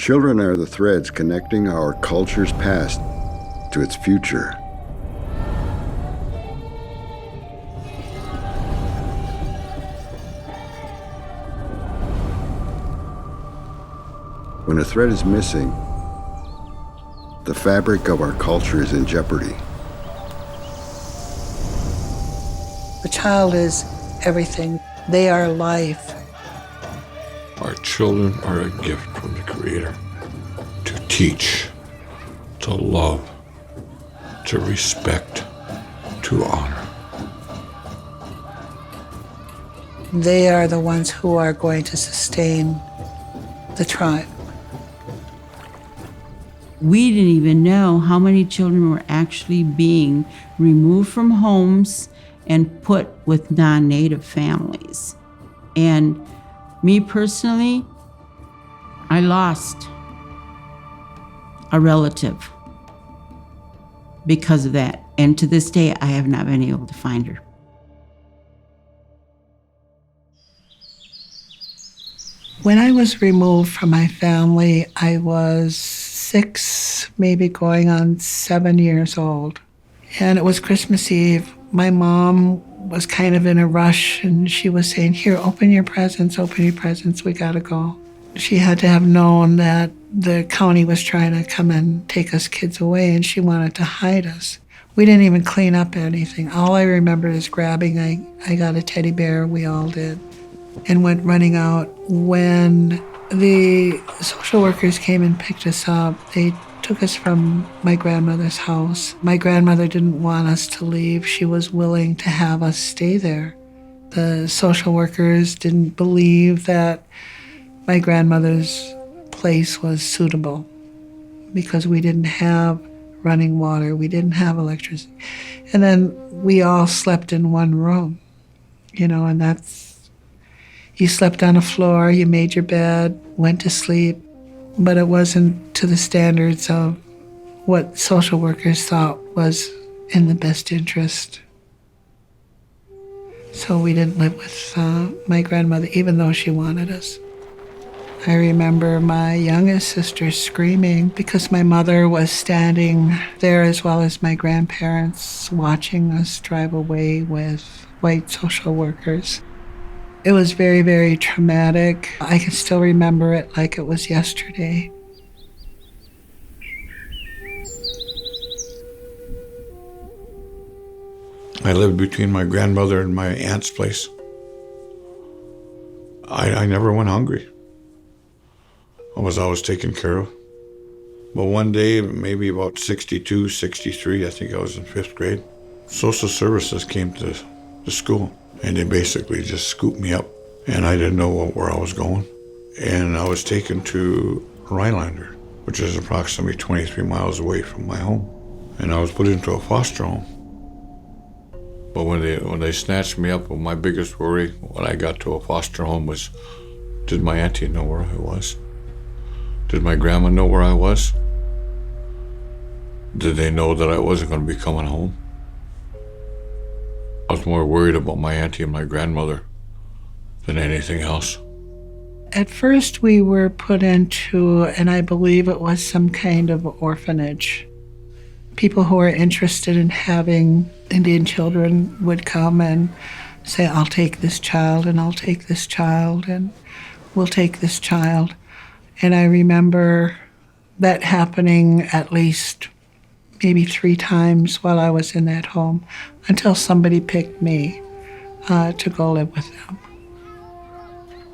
Children are the threads connecting our culture's past to its future. When a thread is missing, the fabric of our culture is in jeopardy. The child is everything. They are life. Our children are a gift from the Creator to teach, to love, to respect, to honor. They are the ones who are going to sustain the tribe. We didn't even know how many children were actually being removed from homes and put with non-native families. And me personally, I lost a relative because of that. And to this day, I have not been able to find her. When I was removed from my family, I was 6, maybe going on 7 years old. And it was Christmas Eve. My mom was kind of in a rush, and she was saying, "Here, open your presents, we gotta go." She had to have known that the county was trying to come and take us kids away, and she wanted to hide us. We didn't even clean up anything. All I remember is grabbing, I got a teddy bear, we all did, and went running out. When the social workers came and picked us up, they took us from my grandmother's house. My grandmother didn't want us to leave. She was willing to have us stay there. The social workers didn't believe that my grandmother's place was suitable because we didn't have running water, we didn't have electricity. And then we all slept in one room, and you slept on a floor, you made your bed, went to sleep, but it wasn't to the standards of what social workers thought was in the best interest. So we didn't live with my grandmother, even though she wanted us. I remember my youngest sister screaming because my mother was standing there, as well as my grandparents, watching us drive away with white social workers. It was very, very traumatic. I can still remember it like it was yesterday. I lived between my grandmother and my aunt's place. I never went hungry. I was always taken care of. But one day, maybe about 62, 63, I think I was in 5th grade, social services came to the school, and they basically just scooped me up, and I didn't know where I was going. And I was taken to Rhinelander, which is approximately 23 miles away from my home. And I was put into a foster home. But when they snatched me up, my biggest worry when I got to a foster home was, did my auntie know where I was? Did my grandma know where I was? Did they know that I wasn't going to be coming home? I was more worried about my auntie and my grandmother than anything else. At first we were put into, and I believe it was some kind of orphanage. People who were interested in having Indian children would come and say, "I'll take this child, and I'll take this child, and we'll take this child." And I remember that happening at least maybe 3 times while I was in that home, until somebody picked me to go live with them.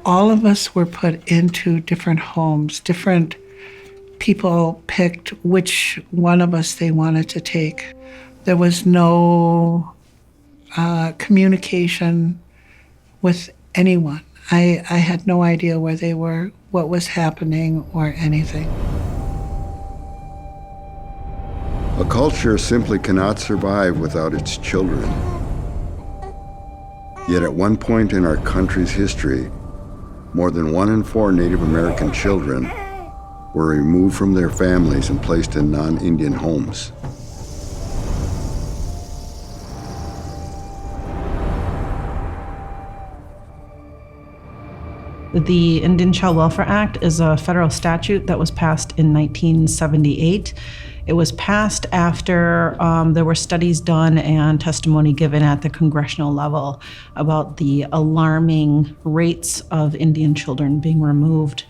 All of us were put into different homes. Different people picked which one of us they wanted to take. There was no communication with anyone. I had no idea where they were, what was happening, or anything. A culture simply cannot survive without its children. Yet at one point in our country's history, more than 1 in 4 Native American children were removed from their families and placed in non-Indian homes. The Indian Child Welfare Act is a federal statute that was passed in 1978. It was passed after there were studies done and testimony given at the congressional level about the alarming rates of Indian children being removed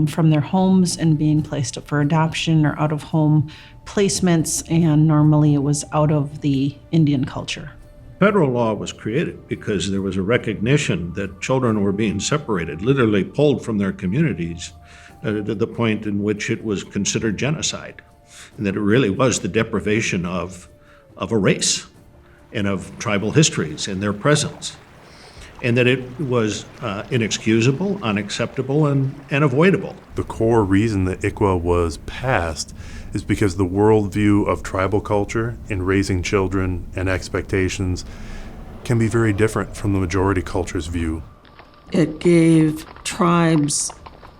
from their homes and being placed up for adoption or out-of-home placements, and normally it was out of the Indian culture. Federal law was created because there was a recognition that children were being separated, literally pulled from their communities to the point in which it was considered genocide, and that it really was the deprivation of a race and of tribal histories and their presence, and that it was inexcusable, unacceptable, and avoidable. The core reason that ICWA was passed is because the worldview of tribal culture in raising children and expectations can be very different from the majority culture's view. It gave tribes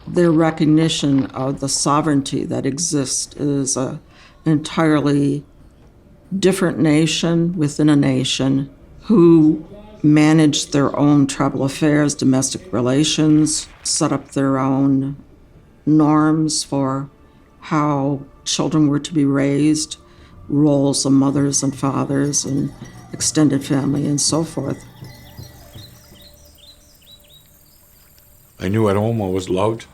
their recognition of the sovereignty that exists as an entirely different nation within a nation who managed their own tribal affairs, domestic relations, set up their own norms for how children were to be raised, roles of mothers and fathers and extended family and so forth. I knew at home I was loved,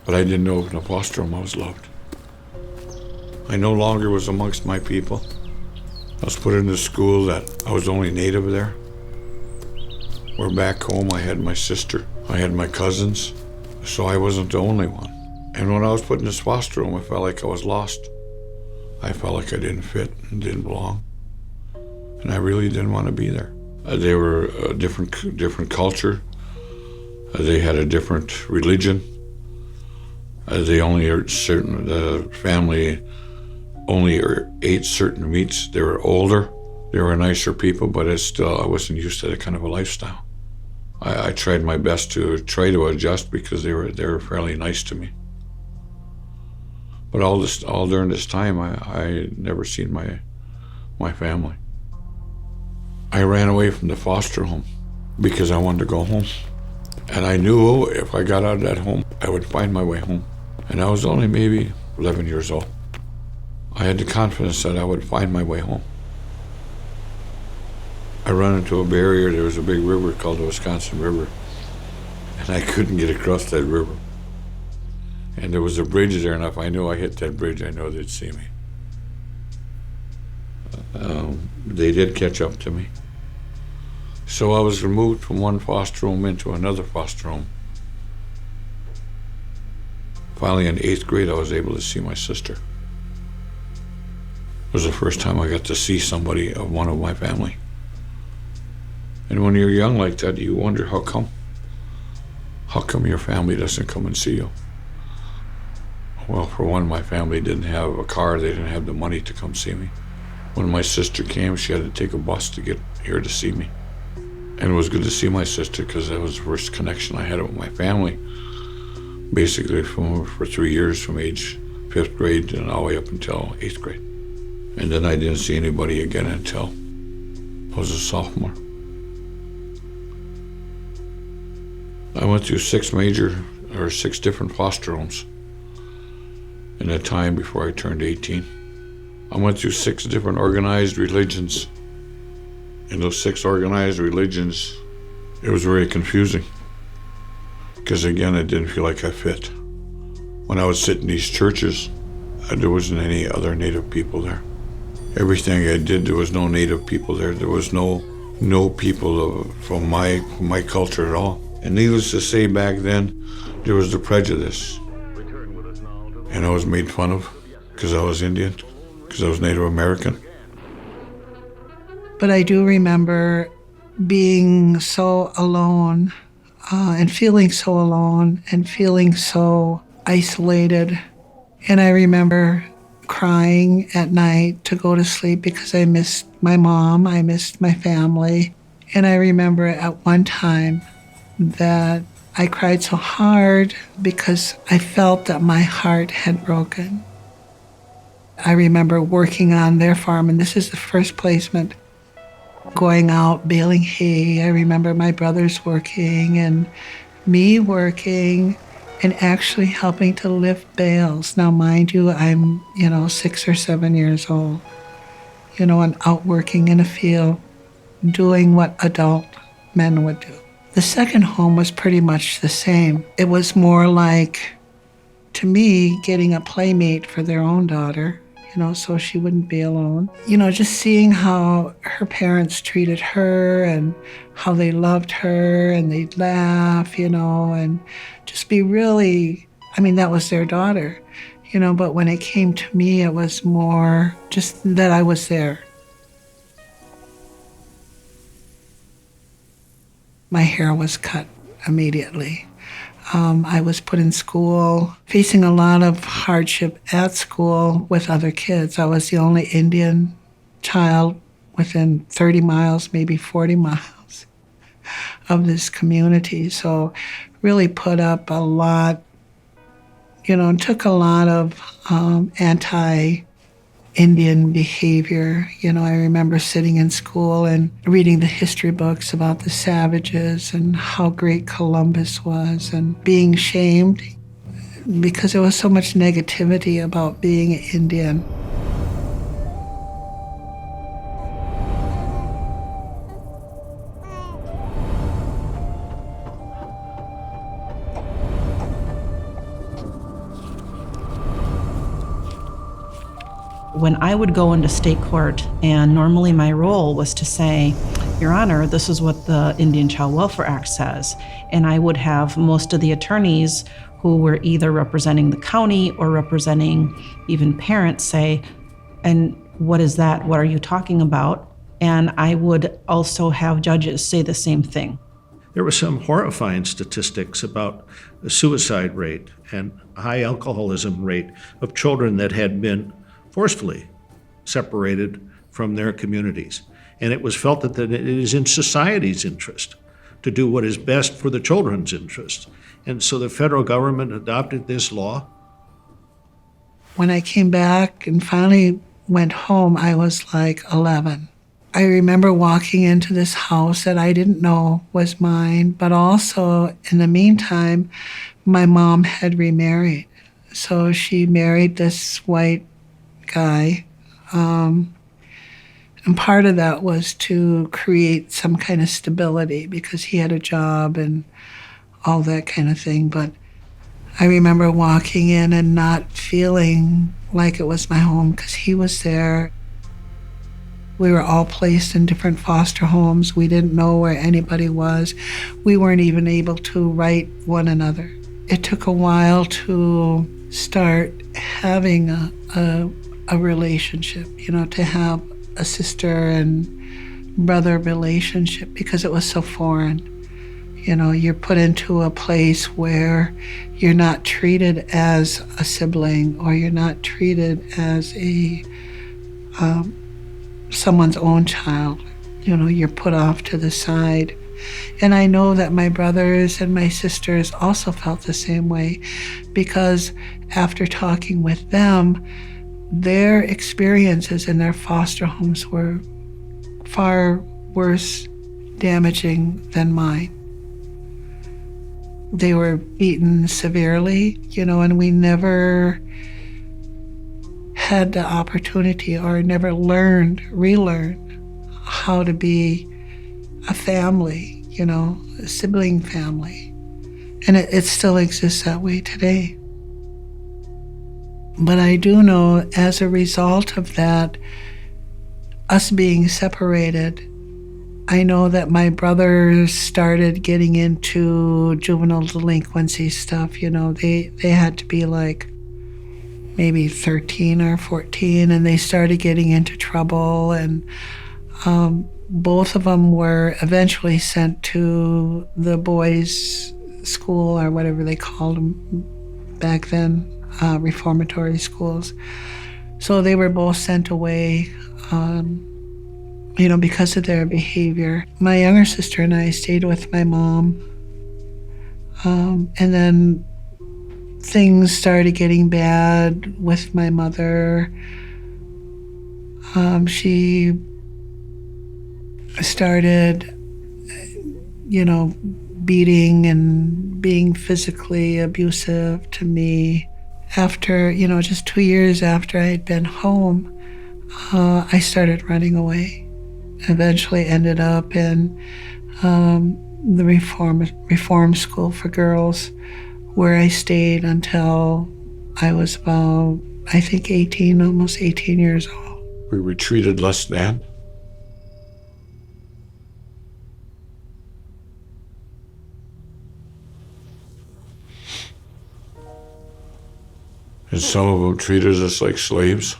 but I didn't know in a foster home I was loved. I no longer was amongst my people. I was put into school that I was only native there. Where back home I had my sister, I had my cousins, so I wasn't the only one. And when I was put in this foster home, I felt like I was lost. I felt like I didn't fit and didn't belong. And I really didn't want to be there. They were a different culture. They had a different religion. They only ate the family only ate certain meats. They were older. They were nicer people, but I wasn't used to that kind of a lifestyle. I tried my best to try to adjust because they were fairly nice to me. But all during this time, I never seen my family. I ran away from the foster home because I wanted to go home. And I knew if I got out of that home, I would find my way home. And I was only maybe 11 years old. I had the confidence that I would find my way home. I ran into a barrier. There was a big river called the Wisconsin River. And I couldn't get across that river. And there was a bridge there, and if I knew I hit that bridge, I know they'd see me. They did catch up to me. So I was removed from one foster home into another foster home. Finally, in 8th grade, I was able to see my sister. It was the first time I got to see somebody of one of my family. And when you're young like that, you wonder how come? How come your family doesn't come and see you? Well, for one, my family didn't have a car. They didn't have the money to come see me. When my sister came, she had to take a bus to get here to see me. And it was good to see my sister because that was the first connection I had with my family. Basically for 3 years, from age 5th grade and all the way up until 8th grade. And then I didn't see anybody again until I was a sophomore. I went through 6 different foster homes in that time before I turned 18. I went through 6 different organized religions. In those 6 organized religions, it was very confusing. Because again, I didn't feel like I fit. When I would sit in these churches, there wasn't any other Native people there. Everything I did, there was no Native people there. There was no people from my culture at all. And needless to say, back then, there was the prejudice. And I was made fun of because I was Indian, because I was Native American. But I do remember being so alone and feeling so alone and feeling so isolated. And I remember crying at night to go to sleep because I missed my mom, I missed my family. And I remember at one time that I cried so hard because I felt that my heart had broken. I remember working on their farm, and this is the first placement, going out baling hay. I remember my brothers working and me working and actually helping to lift bales. Now, mind you, I'm, 6 or 7 years old, and out working in a field, doing what adult men would do. The second home was pretty much the same. It was more like, to me, getting a playmate for their own daughter, so she wouldn't be alone. Just seeing how her parents treated her and how they loved her and they'd laugh, and just be really, that was their daughter, but when it came to me, it was more just that I was there. My hair was cut immediately. I was put in school, facing a lot of hardship at school with other kids. I was the only Indian child within 30 miles, maybe 40 miles of this community. So really put up a lot, and took a lot of anti-Indian behavior. I remember sitting in school and reading the history books about the savages and how great Columbus was, and being shamed because there was so much negativity about being Indian. When I would go into state court, and normally my role was to say, Your Honor, this is what the Indian Child Welfare Act says. And I would have most of the attorneys who were either representing the county or representing even parents say, and what is that? What are you talking about? And I would also have judges say the same thing. There were some horrifying statistics about the suicide rate and high alcoholism rate of children that had been forcefully separated from their communities. And it was felt that it is in society's interest to do what is best for the children's interest. And so the federal government adopted this law. When I came back and finally went home, I was like 11. I remember walking into this house that I didn't know was mine, but also in the meantime, my mom had remarried. So she married this white guy. And part of that was to create some kind of stability because he had a job and all that kind of thing. But I remember walking in and not feeling like it was my home because he was there. We were all placed in different foster homes. We didn't know where anybody was. We weren't even able to write one another. It took a while to start having a relationship, to have a sister and brother relationship because it was so foreign. You're put into a place where you're not treated as a sibling or you're not treated as someone's own child. You're put off to the side. And I know that my brothers and my sisters also felt the same way because after talking with them, their experiences in their foster homes were far worse damaging than mine. They were beaten severely, and we never had the opportunity or never relearned how to be a family, a sibling family. And it still exists that way today. But I do know as a result of that, us being separated, I know that my brothers started getting into juvenile delinquency stuff. They had to be like maybe 13 or 14, and they started getting into trouble. And both of them were eventually sent to the boys' school or whatever they called them back then. Reformatory schools. So they were both sent away, because of their behavior. My younger sister and I stayed with my mom. And then things started getting bad with my mother. She started, beating and being physically abusive to me. After, just 2 years after I had been home, I started running away. Eventually ended up in the reform school for girls, where I stayed until I was about, I think, 18, almost 18 years old. We were treated less than. And some of them treated us like slaves.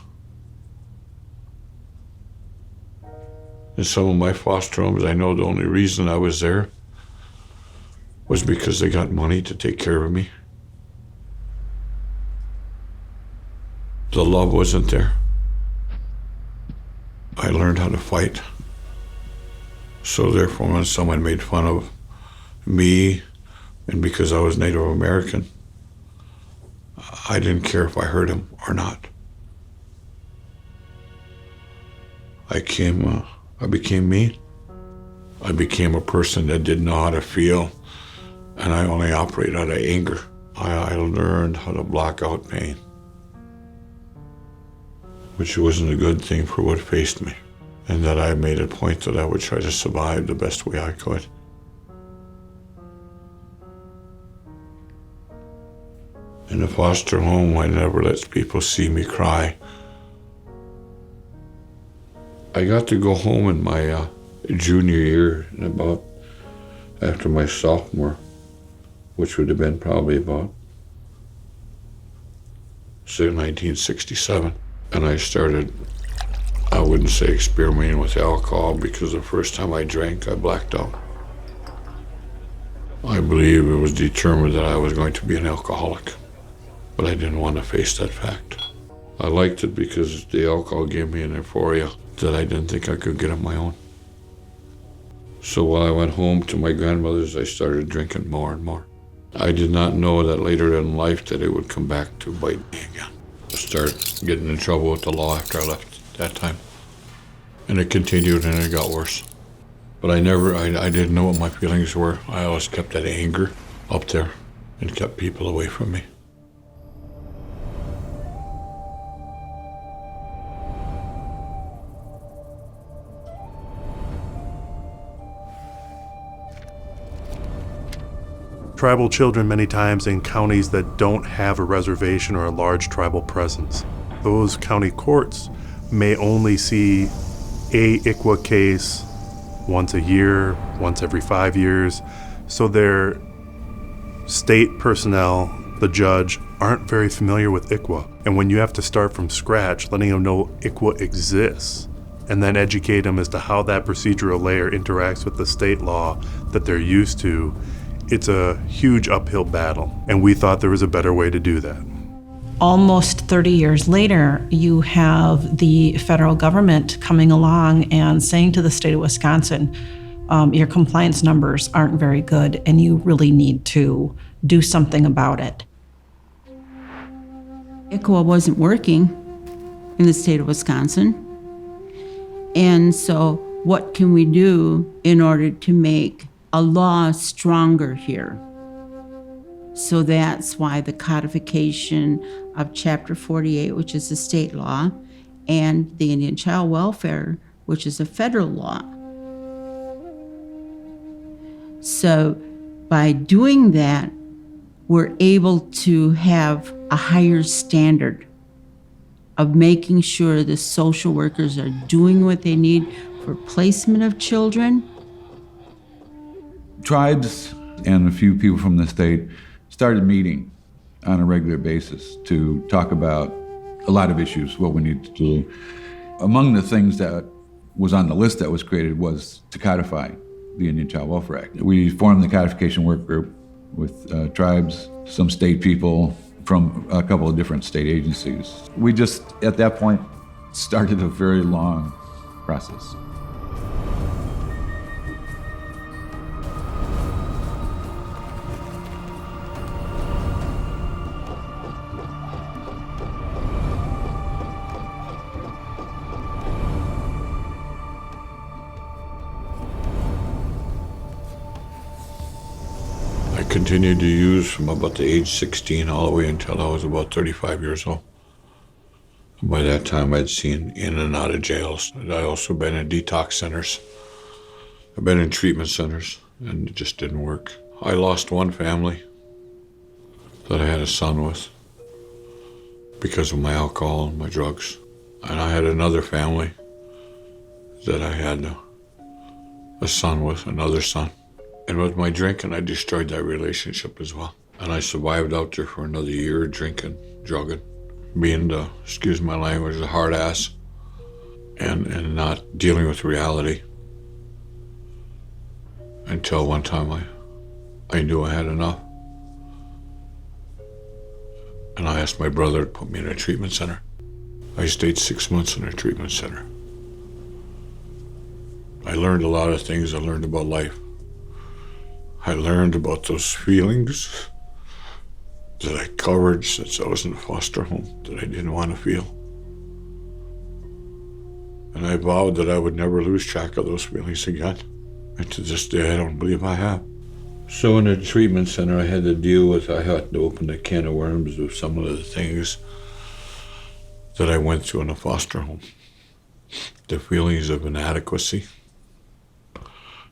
In some of my foster homes, I know the only reason I was there was because they got money to take care of me. The love wasn't there. I learned how to fight. So therefore, when someone made fun of me, and because I was Native American, I didn't care if I hurt him or not. I became me. I became a person that didn't know how to feel, and I only operated out of anger. I learned how to block out pain, which wasn't a good thing for what faced me, and that I made a point that I would try to survive the best way I could. In a foster home, I never let people see me cry. I got to go home in my junior year, and about after my sophomore, which would have been probably about 1967. And I started, I wouldn't say experimenting with alcohol, because the first time I drank, I blacked out. I believe it was determined that I was going to be an alcoholic, but I didn't want to face that fact. I liked it because the alcohol gave me an euphoria that I didn't think I could get on my own. So while I went home to my grandmother's, I started drinking more and more. I did not know that later in life that it would come back to bite me again. Start getting in trouble with the law after I left that time. And it continued, and it got worse. But I didn't know what my feelings were. I always kept that anger up there and kept people away from me. Tribal children many times in counties that don't have a reservation or a large tribal presence. Those county courts may only see a ICWA case once a year, once every 5 years, so their state personnel, the judge, aren't very familiar with ICWA. And when you have to start from scratch, letting them know ICWA exists, and then educate them as to how that procedural layer interacts with the state law that they're used to, it's a huge uphill battle, and we thought there was a better way to do that. Almost 30 years later, you have the federal government coming along and saying to the state of Wisconsin, your compliance numbers aren't very good, and you really need to do something about it. ICWA wasn't working in the state of Wisconsin. And so what can we do in order to make a law stronger here? So that's why the codification of Chapter 48, which is a state law, and the Indian Child Welfare, which is a federal law. So by doing that, we're able to have a higher standard of making sure the social workers are doing what they need for placement of children. Tribes and a few people from the state started meeting on a regular basis to talk about a lot of issues, what we need to do. Among the things that was on the list that was created was to codify the Indian Child Welfare Act. We formed the codification work group with tribes, some state people from a couple of different state agencies. We just, at that point, started a very long process. continued to use from about the age 16 all the way until I was about 35 years old. By that time, I'd seen in and out of jails. I'd also been in detox centers. I've been in treatment centers, and it just didn't work. I lost one family that I had a son with because of my alcohol and my drugs. And I had another family that I had a son with, another son. And with my drinking, I destroyed that relationship as well. And I survived out there for another year, drinking, drugging, being the, excuse my language, the hard ass, and not dealing with reality. Until one time I knew I had enough. And I asked my brother to put me in a treatment center. I stayed 6 months in a treatment center. I learned a lot of things. I learned about life. I learned about those feelings that I covered since I was in a foster home that I didn't want to feel. And I vowed that I would never lose track of those feelings again. And to this day, I don't believe I have. So in a treatment center, I had to open a can of worms with some of the things that I went through in a foster home. The feelings of inadequacy,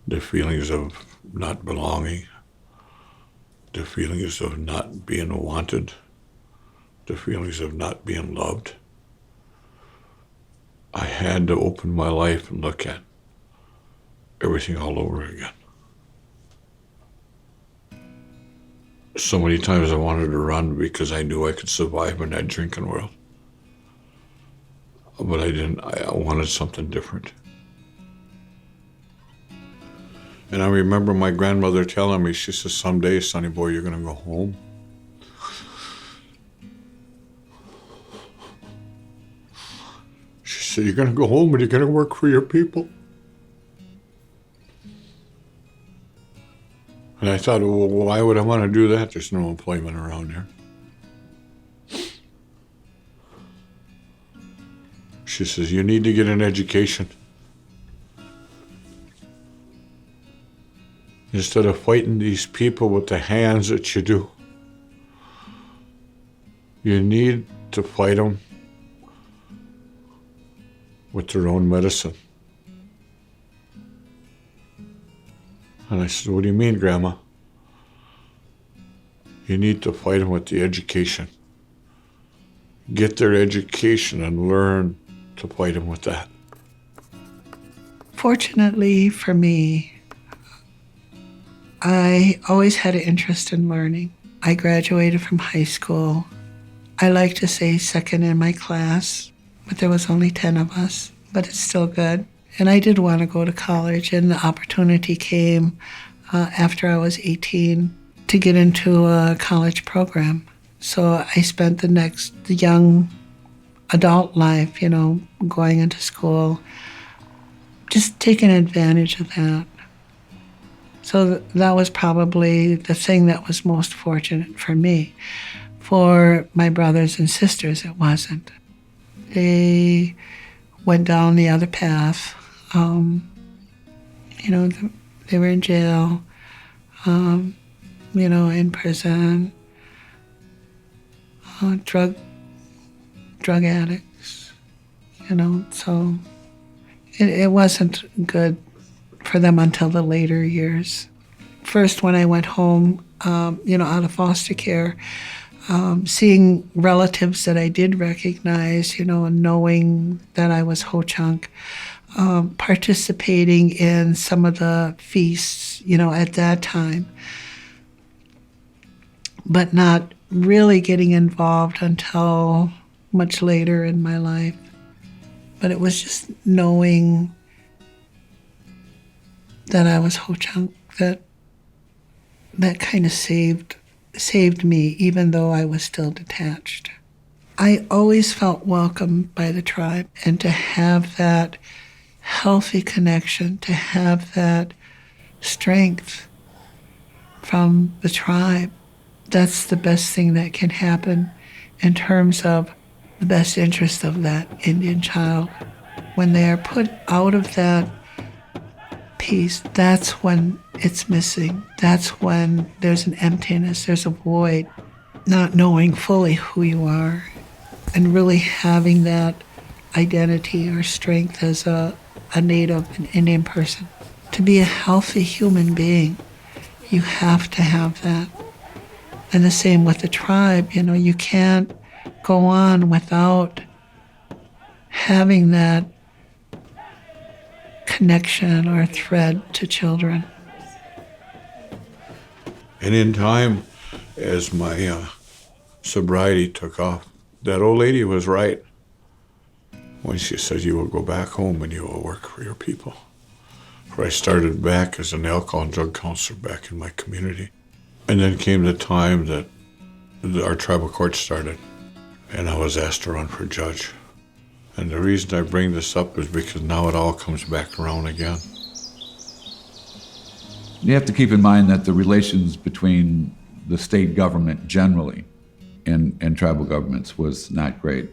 the feelings of not belonging, the feelings of not being wanted, the feelings of not being loved. I had to open my life and look at everything all over again. So many times I wanted to run because I knew I could survive in that drinking world. But I didn't. I wanted something different. And I remember my grandmother telling me, she says, someday, sonny boy, you're going to go home. She said, you're going to go home and you're going to work for your people. And I thought, well, why would I want to do that? There's no employment around here. She says, you need to get an education. Instead of fighting these people with the hands that you do, you need to fight them with their own medicine. And I said, what do you mean, Grandma? You need to fight them with the education. Get their education and learn to fight them with that. Fortunately for me, I always had an interest in learning. I graduated from high school. I like to say second in my class, but there was only 10 of us, but it's still good. And I did want to go to college, and the opportunity came after I was 18 to get into a college program. So I spent the young adult life, going into school, just taking advantage of that. So that was probably the thing that was most fortunate for me. For my brothers and sisters, it wasn't. They went down the other path. They were in jail, in prison, drug addicts, so it wasn't good for them until the later years. First, when I went home, out of foster care, seeing relatives that I did recognize, and knowing that I was Ho-Chunk, participating in some of the feasts, at that time, but not really getting involved until much later in my life. But it was just knowing that I was Ho-Chunk that kind of saved me, even though I was still detached. I always felt welcomed by the tribe, and to have that healthy connection, to have that strength from the tribe, that's the best thing that can happen in terms of the best interest of that Indian child. When they are put out of that piece, that's when it's missing. That's when there's an emptiness, there's a void, not knowing fully who you are and really having that identity or strength as a Native and Indian person. To be a healthy human being, you have to have that. And the same with the tribe, you can't go on without having that connection or thread to children. And in time, as my sobriety took off, that old lady was right when she said, you will go back home and you will work for your people. For I started back as an alcohol and drug counselor back in my community. And then came the time that our tribal court started, and I was asked to run for judge. And the reason I bring this up is because now it all comes back around again. You have to keep in mind that the relations between the state government generally and tribal governments was not great.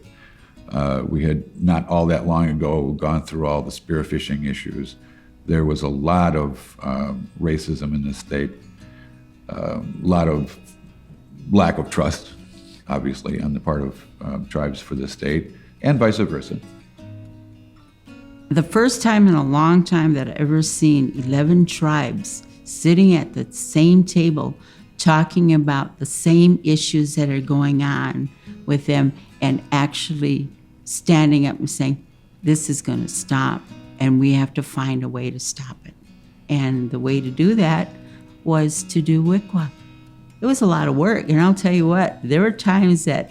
We had not all that long ago gone through all the spearfishing issues. There was a lot of racism in the state, a lot of lack of trust, obviously, on the part of tribes for the state, and vice versa. The first time in a long time that I've ever seen 11 tribes sitting at the same table talking about the same issues that are going on with them and actually standing up and saying, this is going to stop and we have to find a way to stop it. And the way to do that was to do WICWA. It was a lot of work, and I'll tell you what, there were times that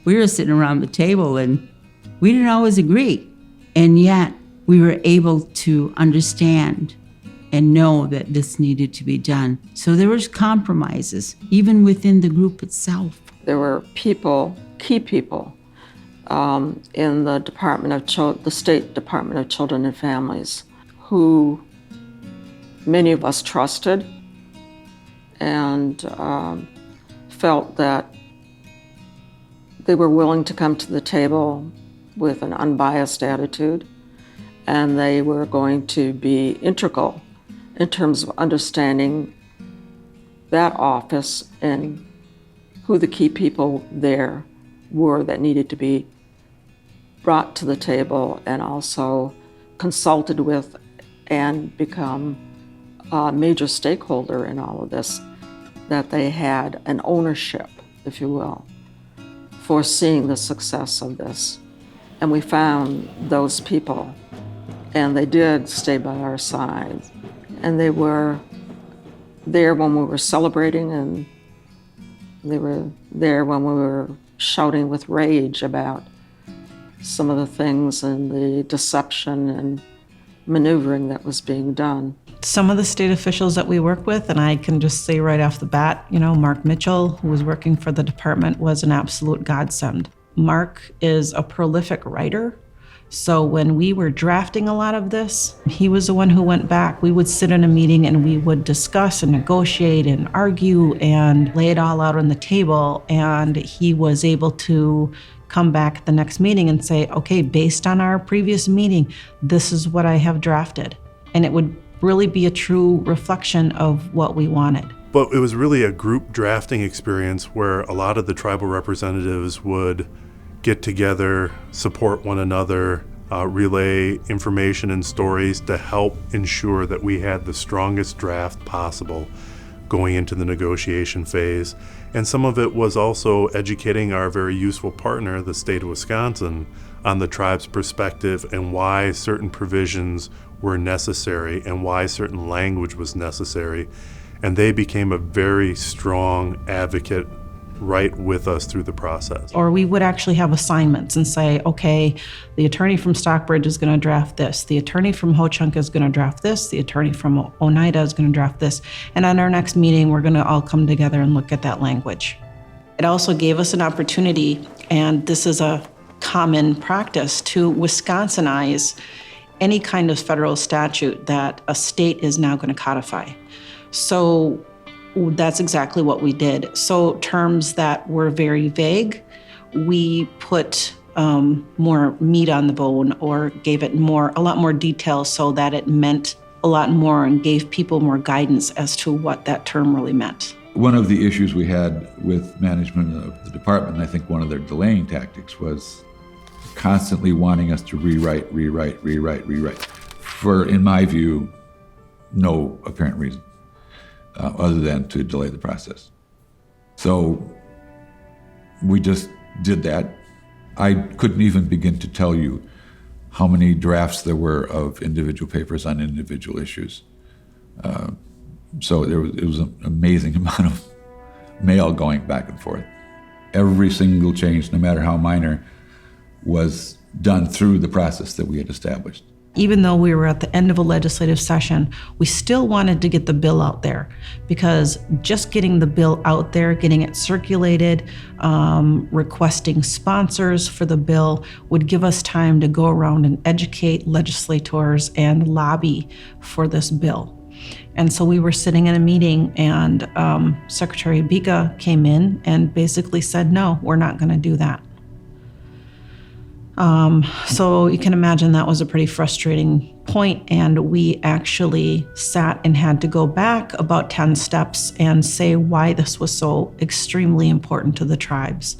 we were sitting around the table and we didn't always agree, and yet we were able to understand and know that this needed to be done. So there was compromises, even within the group itself. There were people, key people, in the the State Department of Children and Families, who many of us trusted and felt that they were willing to come to the table with an unbiased attitude, and they were going to be integral in terms of understanding that office and who the key people there were that needed to be brought to the table and also consulted with and become a major stakeholder in all of this, that they had an ownership, if you will, for seeing the success of this. And we found those people, and they did stay by our side. And they were there when we were celebrating, and they were there when we were shouting with rage about some of the things and the deception and maneuvering that was being done. Some of the state officials that we work with, and I can just say right off the bat, Mark Mitchell, who was working for the department, was an absolute godsend. Mark is a prolific writer. So when we were drafting a lot of this, he was the one who went back. We would sit in a meeting and we would discuss and negotiate and argue and lay it all out on the table. And he was able to come back at the next meeting and say, okay, based on our previous meeting, this is what I have drafted. And it would really be a true reflection of what we wanted. But it was really a group drafting experience where a lot of the tribal representatives would get together, support one another, relay information and stories to help ensure that we had the strongest draft possible going into the negotiation phase. And some of it was also educating our very useful partner, the state of Wisconsin, on the tribe's perspective and why certain provisions were necessary and why certain language was necessary. And they became a very strong advocate right with us through the process. Or we would actually have assignments and say, okay, the attorney from Stockbridge is going to draft this, the attorney from Ho-Chunk is going to draft this, the attorney from Oneida is going to draft this, and on our next meeting, we're going to all come together and look at that language. It also gave us an opportunity, and this is a common practice, to Wisconsinize any kind of federal statute that a state is now going to codify. So that's exactly what we did. So terms that were very vague, we put more meat on the bone or gave it a lot more detail so that it meant a lot more and gave people more guidance as to what that term really meant. One of the issues we had with management of the department, and I think one of their delaying tactics, was constantly wanting us to rewrite, for, in my view, no apparent reason other than to delay the process. So we just did that. I couldn't even begin to tell you how many drafts there were of individual papers on individual issues. So it was an amazing amount of mail going back and forth. Every single change, no matter how minor, was done through the process that we had established. Even though we were at the end of a legislative session, we still wanted to get the bill out there, because just getting the bill out there, getting it circulated, requesting sponsors for the bill would give us time to go around and educate legislators and lobby for this bill. And so we were sitting in a meeting, and Secretary Abika came in and basically said, no, we're not going to do that. So you can imagine that was a pretty frustrating point, and we actually sat and had to go back about 10 steps and say why this was so extremely important to the tribes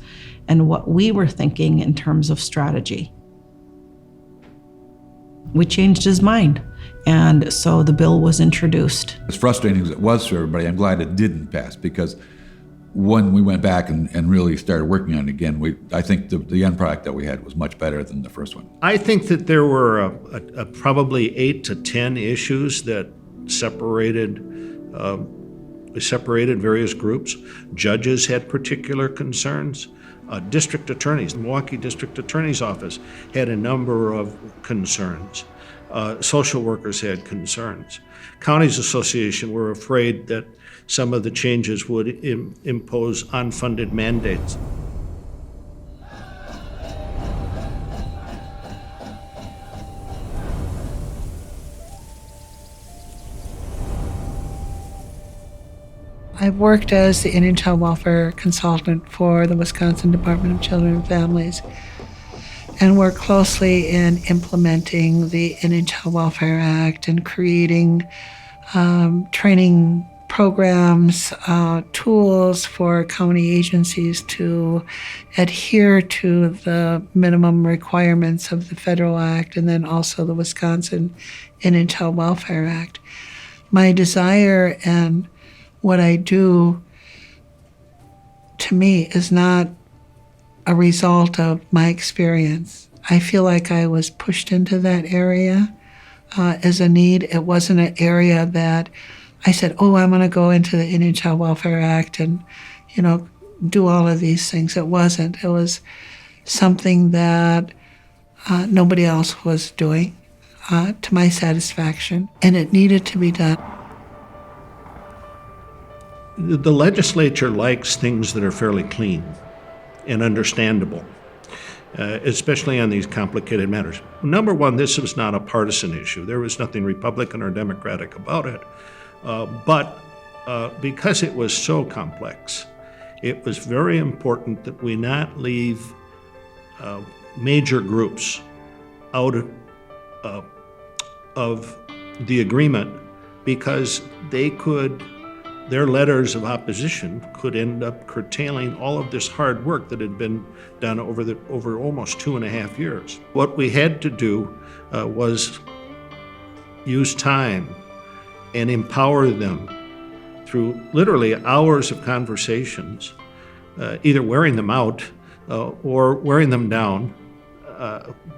and what we were thinking in terms of strategy. We changed his mind, and so the bill was introduced. As frustrating as it was for everybody, I'm glad it didn't pass, because when we went back and really started working on it again, I think the end product that we had was much better than the first one. I think that there were probably 8 to 10 issues that separated various groups. Judges had particular concerns. District attorneys, the Milwaukee District Attorney's Office had a number of concerns. Social workers had concerns. Counties Association were afraid that some of the changes would impose unfunded mandates. I've worked as the Indian Child Welfare Consultant for the Wisconsin Department of Children and Families, and work closely in implementing the Indian Child Welfare Act and creating training programs, tools for county agencies to adhere to the minimum requirements of the federal act and then also the Wisconsin Indian Child Welfare Act. My desire and what I do, to me, is not a result of my experience. I feel like I was pushed into that area as a need. It wasn't an area that I said, oh, I'm going to go into the Indian Child Welfare Act and, do all of these things. It wasn't. It was something that nobody else was doing to my satisfaction, and it needed to be done. The legislature likes things that are fairly clean and understandable, especially on these complicated matters. Number one, this was not a partisan issue. There was nothing Republican or Democratic about it. But because it was so complex, it was very important that we not leave major groups out of the agreement, because their letters of opposition could end up curtailing all of this hard work that had been done over almost 2.5 years. What we had to do was use time and empower them through literally hours of conversations, either wearing them out or wearing them down,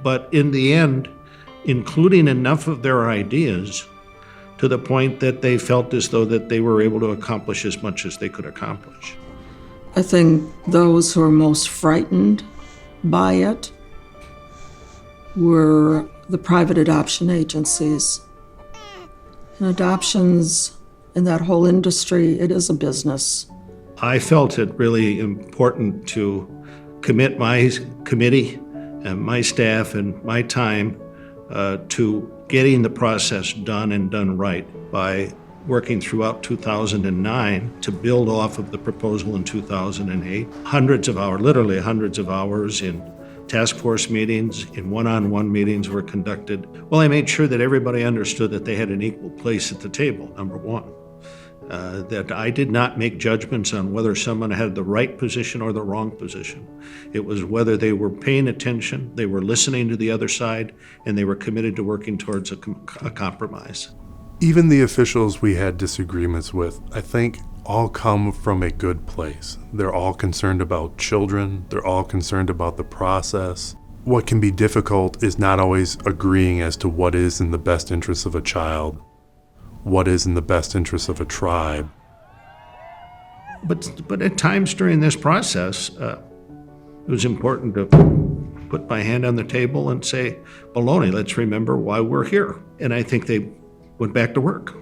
but in the end, including enough of their ideas to the point that they felt as though that they were able to accomplish as much as they could accomplish. I think those who are most frightened by it were the private adoption agencies. And adoptions in that whole industry, it is a business. I felt it really important to commit my committee and my staff and my time to getting the process done and done right by working throughout 2009 to build off of the proposal in 2008. Literally hundreds of hours in task force meetings and one-on-one meetings were conducted. Well, I made sure that everybody understood that they had an equal place at the table, number one. That I did not make judgments on whether someone had the right position or the wrong position. It was whether they were paying attention, they were listening to the other side, and they were committed to working towards a compromise. Even the officials we had disagreements with, I think, all come from a good place. They're all concerned about children. They're all concerned about the process. What can be difficult is not always agreeing as to what is in the best interest of a child, what is in the best interest of a tribe. But at times during this process, it was important to put my hand on the table and say, baloney, let's remember why we're here. And I think they went back to work.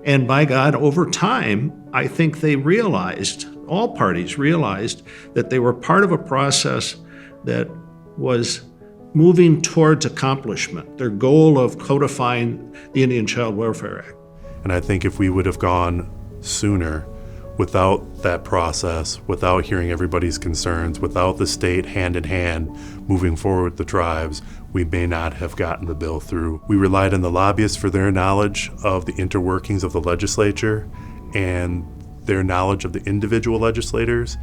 And by God, over time, I think they realized, all parties realized, that they were part of a process that was moving towards accomplishment, their goal of codifying the Indian Child Welfare Act. And I think if we would have gone sooner without that process, without hearing everybody's concerns, without the state hand in hand moving forward with the tribes, we may not have gotten the bill through. We relied on the lobbyists for their knowledge of the interworkings of the legislature and their knowledge of the individual legislators,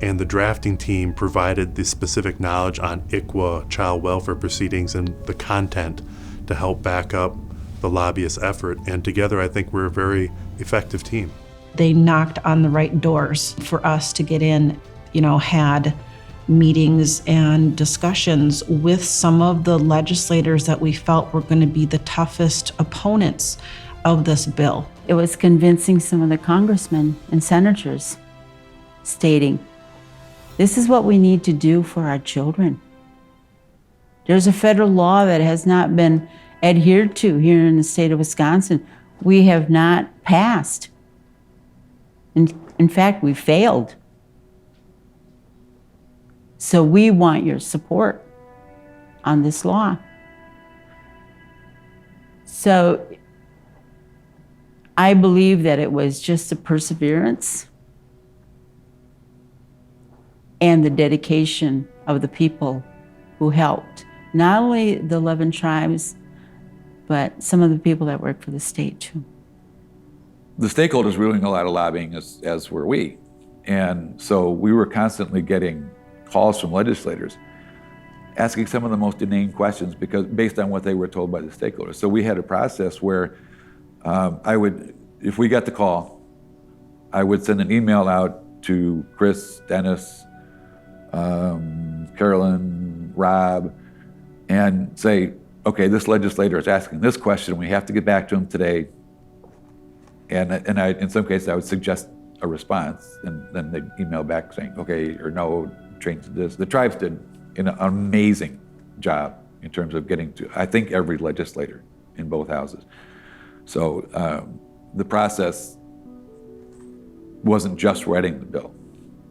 and the drafting team provided the specific knowledge on ICWA, child welfare proceedings, and the content to help back up the lobbyist effort. And together, I think we're a very effective team. They knocked on the right doors for us to get in, had meetings and discussions with some of the legislators that we felt were going to be the toughest opponents of this bill. It was convincing some of the congressmen and senators, stating, this is what we need to do for our children. There's a federal law that has not been adhered to here in the state of Wisconsin. We have not passed. In fact, we failed. So we want your support on this law. So I believe that it was just the perseverance and the dedication of the people who helped, not only the 11 tribes, but some of the people that work for the state too. The stakeholders were doing a lot of lobbying, as were we. And so we were constantly getting calls from legislators asking some of the most inane questions based on what they were told by the stakeholders. So we had a process where if we got the call, I would send an email out to Chris, Dennis, Carolyn, Rob, and say, okay, this legislator is asking this question. We have to get back to him today. And I, in some cases, I would suggest a response, and then they'd email back saying, okay, or no, change this. The tribes did an amazing job in terms of getting to, I think, every legislator in both houses. So the process wasn't just writing the bill.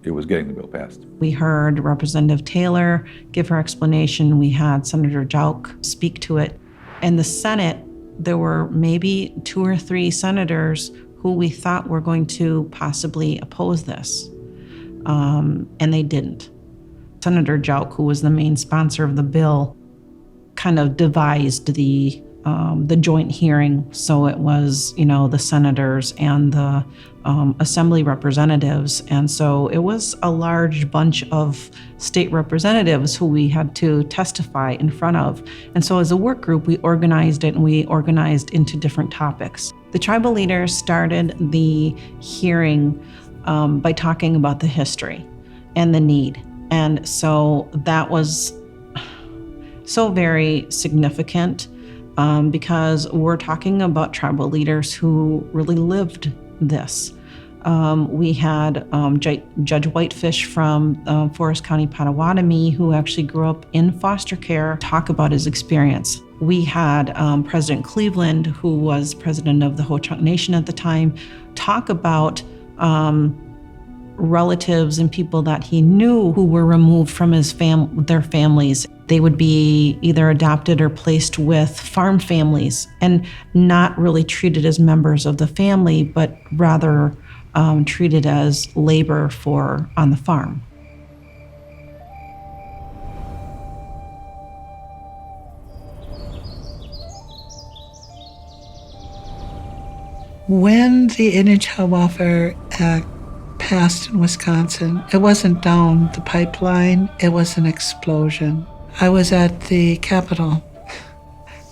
It was getting the bill passed. We heard Representative Taylor give her explanation. We had Senator Jauch speak to it. In the Senate, there were maybe 2 or 3 senators who we thought were going to possibly oppose this, and they didn't. Senator Jauch, who was the main sponsor of the bill, kind of devised the joint hearing. So it was, the senators and the assembly representatives. And so it was a large bunch of state representatives who we had to testify in front of. And so as a work group, we organized it, and we organized into different topics. The tribal leaders started the hearing by talking about the history and the need. And so that was so very significant because we're talking about tribal leaders who really lived this. We had Judge Whitefish from Forest County, Potawatomi, who actually grew up in foster care, talk about his experience. We had President Cleveland, who was president of the Ho-Chunk Nation at the time, talk about relatives and people that he knew who were removed from their families. They would be either adopted or placed with farm families and not really treated as members of the family, but rather treated as labor on the farm. When the Indian Child Welfare Act passed in Wisconsin, it wasn't down the pipeline, it was an explosion. I was at the Capitol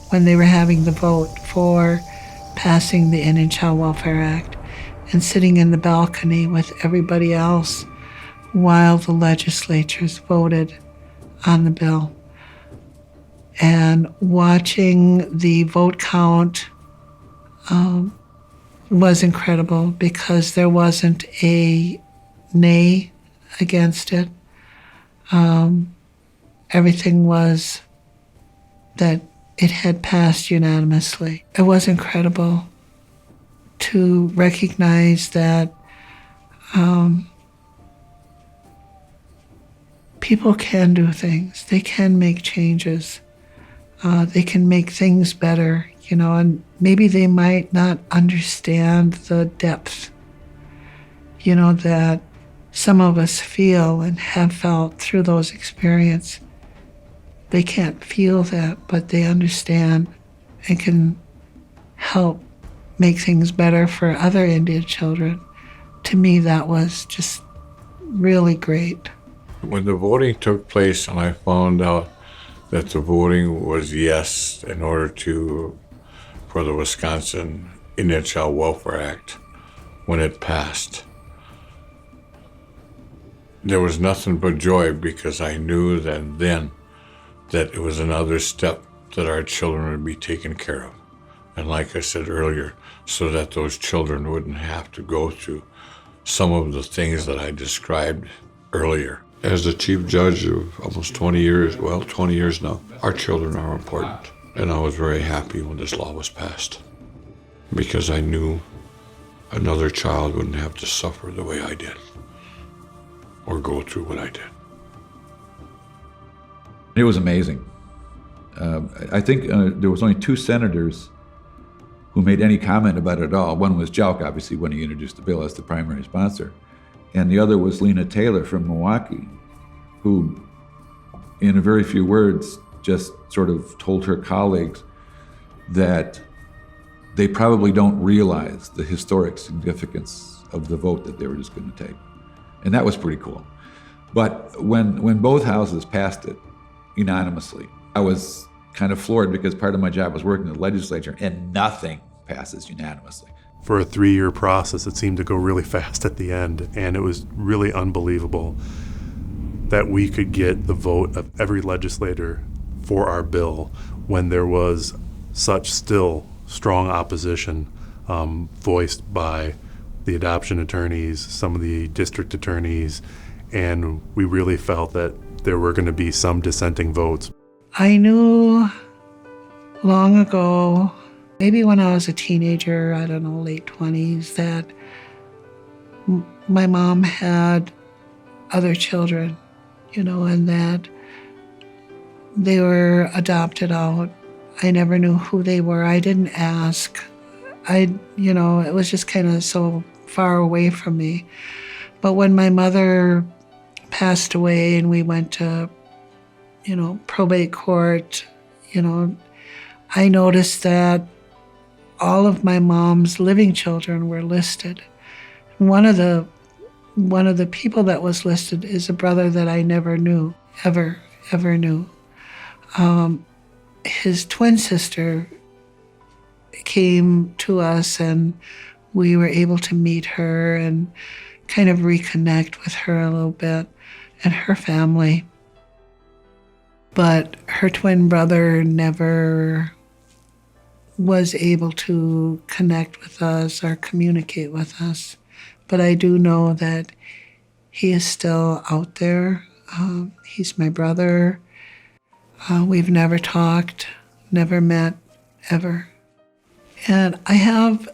when they were having the vote for passing the Indian Child Welfare Act and sitting in the balcony with everybody else while the legislatures voted on the bill. And watching the vote count was incredible because there wasn't a nay against it. Everything was that it had passed unanimously. It was incredible to recognize that people can do things. They can make changes. They can make things better, and maybe they might not understand the depth, that some of us feel and have felt through those experiences. They can't feel that, but they understand and can help make things better for other Indian children. To me, that was just really great. When the voting took place and I found out that the voting was yes in order for the Wisconsin Indian Child Welfare Act, when it passed, there was nothing but joy because I knew then that it was another step that our children would be taken care of. And like I said earlier, so that those children wouldn't have to go through some of the things that I described earlier. As the chief judge of almost 20 years now, our children are important. And I was very happy when this law was passed because I knew another child wouldn't have to suffer the way I did or go through what I did. It was amazing. I think there was only 2 senators who made any comment about it at all. One was Jalk, obviously, when he introduced the bill as the primary sponsor. And the other was Lena Taylor from Milwaukee, who, in a very few words, just sort of told her colleagues that they probably don't realize the historic significance of the vote that they were just going to take. And that was pretty cool. But when both houses passed it unanimously, I was kind of floored because part of my job was working in the legislature and nothing passes unanimously. For a 3-year process, it seemed to go really fast at the end, and it was really unbelievable that we could get the vote of every legislator for our bill when there was such still strong opposition voiced by the adoption attorneys, some of the district attorneys, and we really felt that there were going to be some dissenting votes. I knew long ago, maybe when I was a teenager, I don't know, late 20s, that my mom had other children, and that they were adopted out. I never knew who they were. I didn't ask. It was just kind of so far away from me. But when my mother passed away and we went to, probate court, I noticed that all of my mom's living children were listed. One of the people that was listed is a brother that I never knew, ever knew. His twin sister came to us and we were able to meet her and kind of reconnect with her a little bit and her family. But her twin brother never was able to connect with us or communicate with us. But I do know that he is still out there. He's my brother. We've never talked, never met, ever. And I have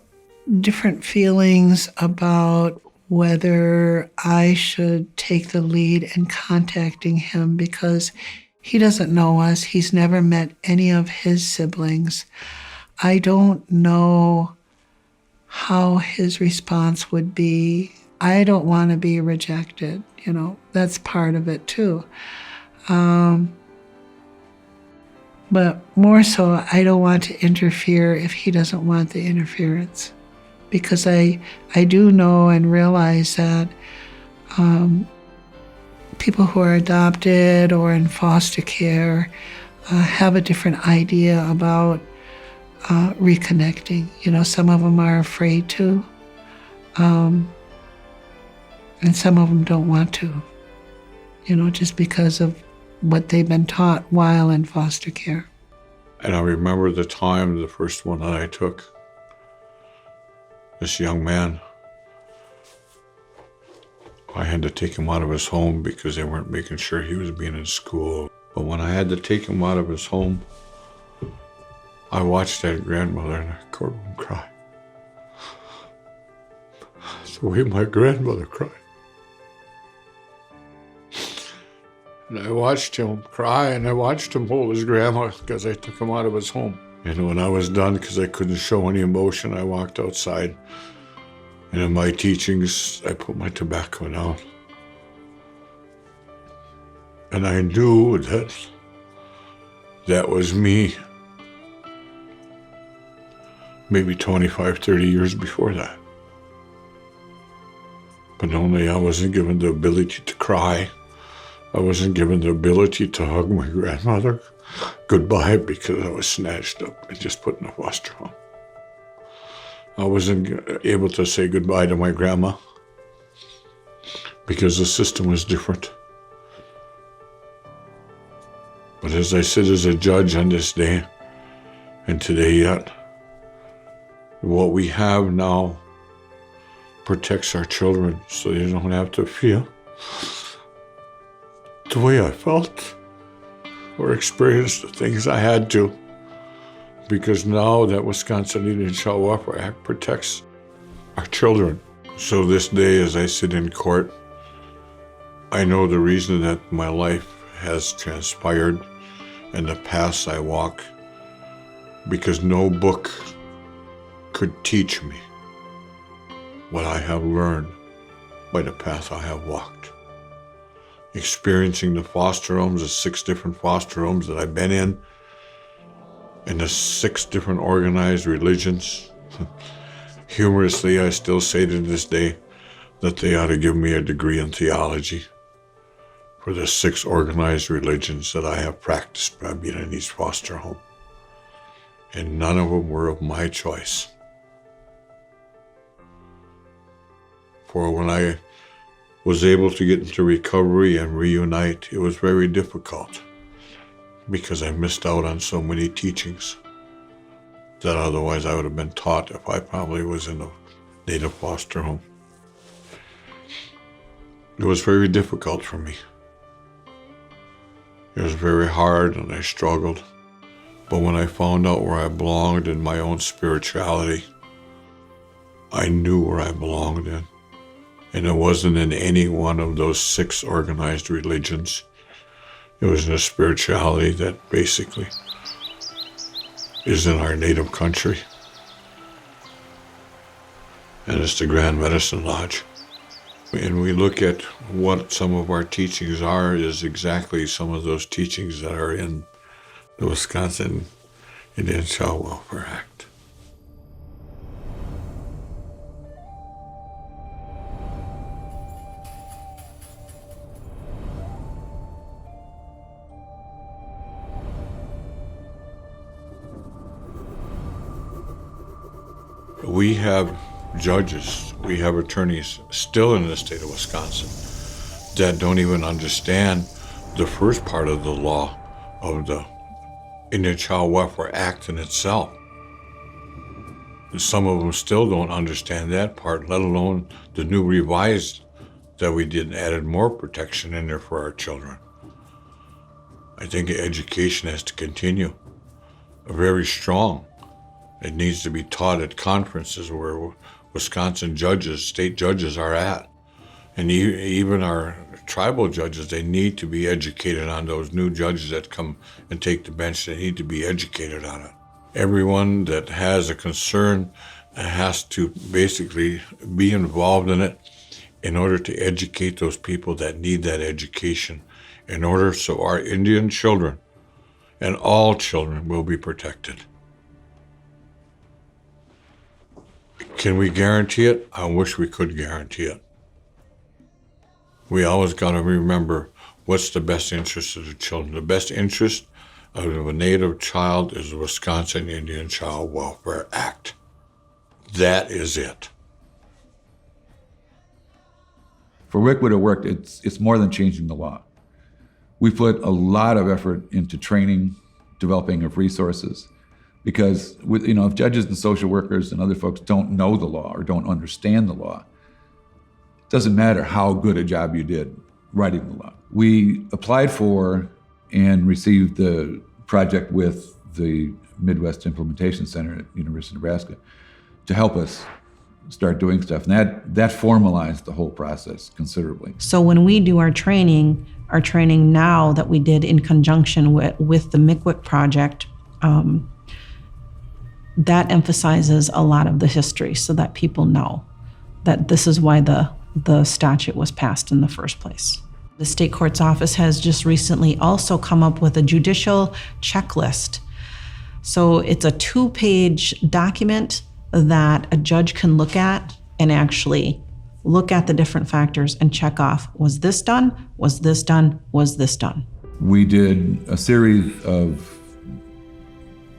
different feelings about whether I should take the lead in contacting him because he doesn't know us. He's never met any of his siblings. I don't know how his response would be. I don't want to be rejected, that's part of it too. But more so, I don't want to interfere if he doesn't want the interference because I do know and realize that people who are adopted or in foster care have a different idea about reconnecting. Some of them are afraid to, and some of them don't want to, just because of what they've been taught while in foster care. And I remember the time, the first one that I took, this young man, I had to take him out of his home because they weren't making sure he was being in school. But when I had to take him out of his home, I watched that grandmother in the courtroom cry. The way my grandmother cried. And I watched him cry, and I watched him hold his grandma because I took him out of his home. And when I was done, because I couldn't show any emotion, I walked outside. And in my teachings, I put my tobacco down. And I knew that that was me maybe 25, 30 years before that. But only I wasn't given the ability to cry. I wasn't given the ability to hug my grandmother goodbye because I was snatched up and just put in a foster home. I wasn't able to say goodbye to my grandma because the system was different. But as I sit as a judge on this day, and today yet, what we have now protects our children so they don't have to feel the way I felt or experience the things I had to. Because now that Wisconsin Indian Child Welfare Act protects our children. So this day, as I sit in court, I know the reason that my life has transpired and the paths I walk, because no book could teach me what I have learned by the path I have walked. Experiencing the foster homes, the 6 different foster homes that I've been in the 6 different organized religions. Humorously, I still say to this day that they ought to give me a degree in theology for the 6 organized religions that I have practiced by being in these foster homes. And none of them were of my choice. For when I was able to get into recovery and reunite, it was very difficult because I missed out on so many teachings that otherwise I would have been taught if I probably was in a native foster home. It was very difficult for me. It was very hard and I struggled. But when I found out where I belonged in my own spirituality, I knew where I belonged in. And it wasn't in any one of those 6 organized religions. It was in a spirituality that basically is in our native country. And it's the Grand Medicine Lodge. And we look at what some of our teachings are is exactly some of those teachings that are in the Wisconsin Indian Child Welfare Act. We have judges, we have attorneys still in the state of Wisconsin that don't even understand the first part of the law of the Indian Child Welfare Act in itself. And some of them still don't understand that part, let alone the new revised that we did and added more protection in there for our children. I think education has to continue, very strong. It needs to be taught at conferences where Wisconsin judges, state judges are at. And even our tribal judges, they need to be educated on those new judges that come and take the bench. They need to be educated on it. Everyone that has a concern has to basically be involved in it in order to educate those people that need that education, in order so our Indian children and all children will be protected. Can we guarantee it? I wish we could guarantee it. We always got to remember what's the best interest of the children. The best interest of a Native child is the Wisconsin Indian Child Welfare Act. That is it. For WICWA to work, it's more than changing the law. We put a lot of effort into training, developing of resources, because if judges and social workers and other folks don't know the law or don't understand the law, it doesn't matter how good a job you did writing the law. We applied for and received the project with the Midwest Implementation Center at University of Nebraska to help us start doing stuff. And that formalized the whole process considerably. So when we do our training now that we did in conjunction with the MICWIC project, that emphasizes a lot of the history so that people know that this is why the statute was passed in the first place. The state court's office has just recently also come up with a judicial checklist. So it's a 2-page document that a judge can look at and actually look at the different factors and check off, was this done? Was this done? Was this done? We did a series of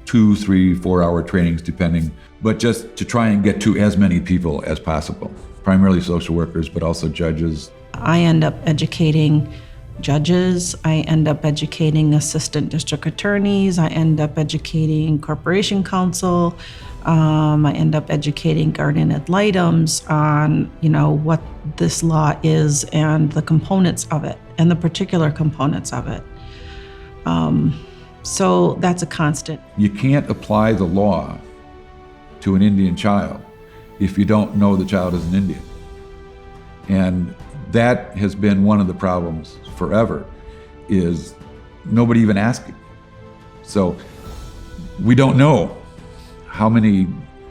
2, 3, 4-hour trainings depending, but just to try and get to as many people as possible, primarily social workers, but also judges. I end up educating judges, I end up educating assistant district attorneys, I end up educating corporation counsel, I end up educating guardian ad litems on, what this law is and the components of it and the particular components of it. So that's a constant. You can't apply the law to an Indian child if you don't know the child is an Indian. And that has been one of the problems forever, is nobody even asking. So we don't know how many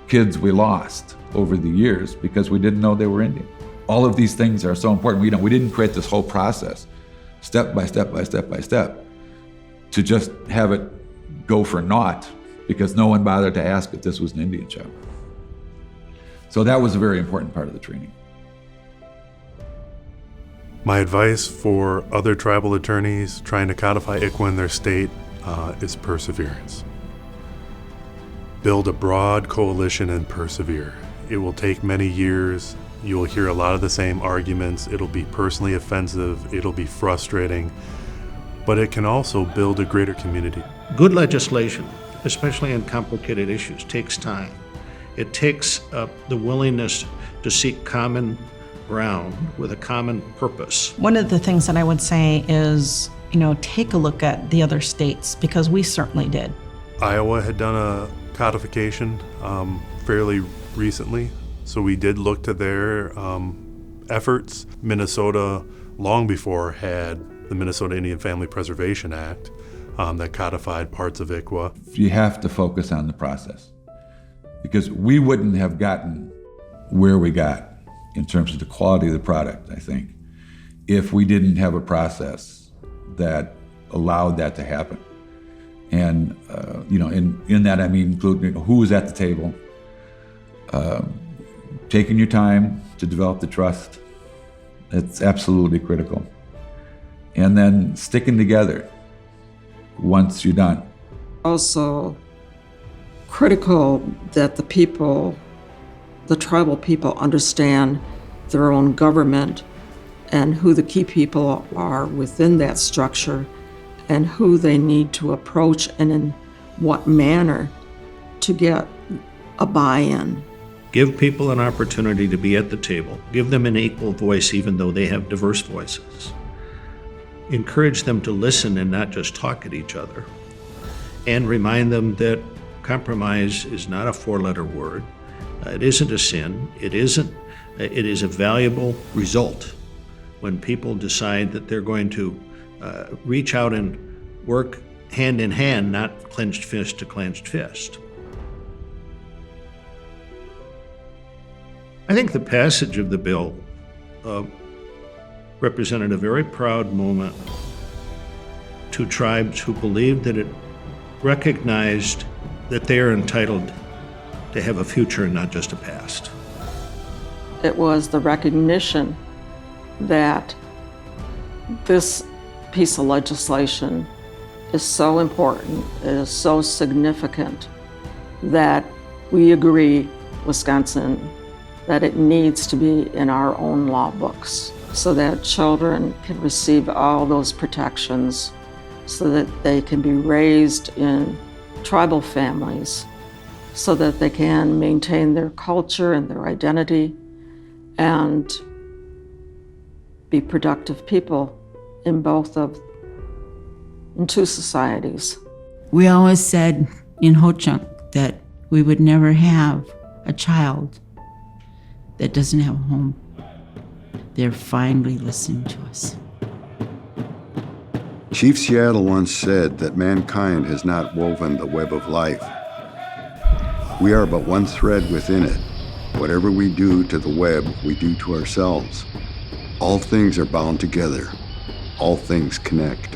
kids we lost over the years because we didn't know they were Indian. All of these things are so important. We didn't create this whole process, step by step by step by step, to just have it go for naught because no one bothered to ask if this was an Indian child. So that was a very important part of the training. My advice for other tribal attorneys trying to codify ICWA in their state is perseverance. Build a broad coalition and persevere. It will take many years. You will hear a lot of the same arguments. It'll be personally offensive. It'll be frustrating. But it can also build a greater community. Good legislation, especially in complicated issues, takes time. It takes the willingness to seek common ground with a common purpose. One of the things that I would say is, take a look at the other states, because we certainly did. Iowa had done a codification fairly recently, so we did look to their efforts. Minnesota, long before, had the Minnesota Indian Family Preservation Act that codified parts of ICWA. You have to focus on the process, because we wouldn't have gotten where we got in terms of the quality of the product, I think, if we didn't have a process that allowed that to happen. And, in that I mean including who was at the table, taking your time to develop the trust. It's absolutely critical. And then sticking together once you're done. Also critical that the tribal people understand their own government and who the key people are within that structure and who they need to approach and in what manner to get a buy-in. Give people an opportunity to be at the table. Give them an equal voice even though they have diverse voices. Encourage them to listen and not just talk at each other. And remind them that compromise is not a four-letter word. It isn't a sin. It is a valuable result when people decide that they're going to reach out and work hand in hand, not clenched fist to clenched fist. I think the passage of the bill represented a very proud moment to tribes who believed that it recognized that they are entitled to have a future and not just a past. It was the recognition that this piece of legislation is so important, it is so significant that we agree, Wisconsin, that it needs to be in our own law books so that children can receive all those protections so that they can be raised in tribal families so that they can maintain their culture and their identity and be productive people in two societies. We always said in Ho-Chunk that we would never have a child that doesn't have a home. They're finally listening to us. Chief Seattle once said that mankind has not woven the web of life. We are but one thread within it. Whatever we do to the web, we do to ourselves. All things are bound together. All things connect.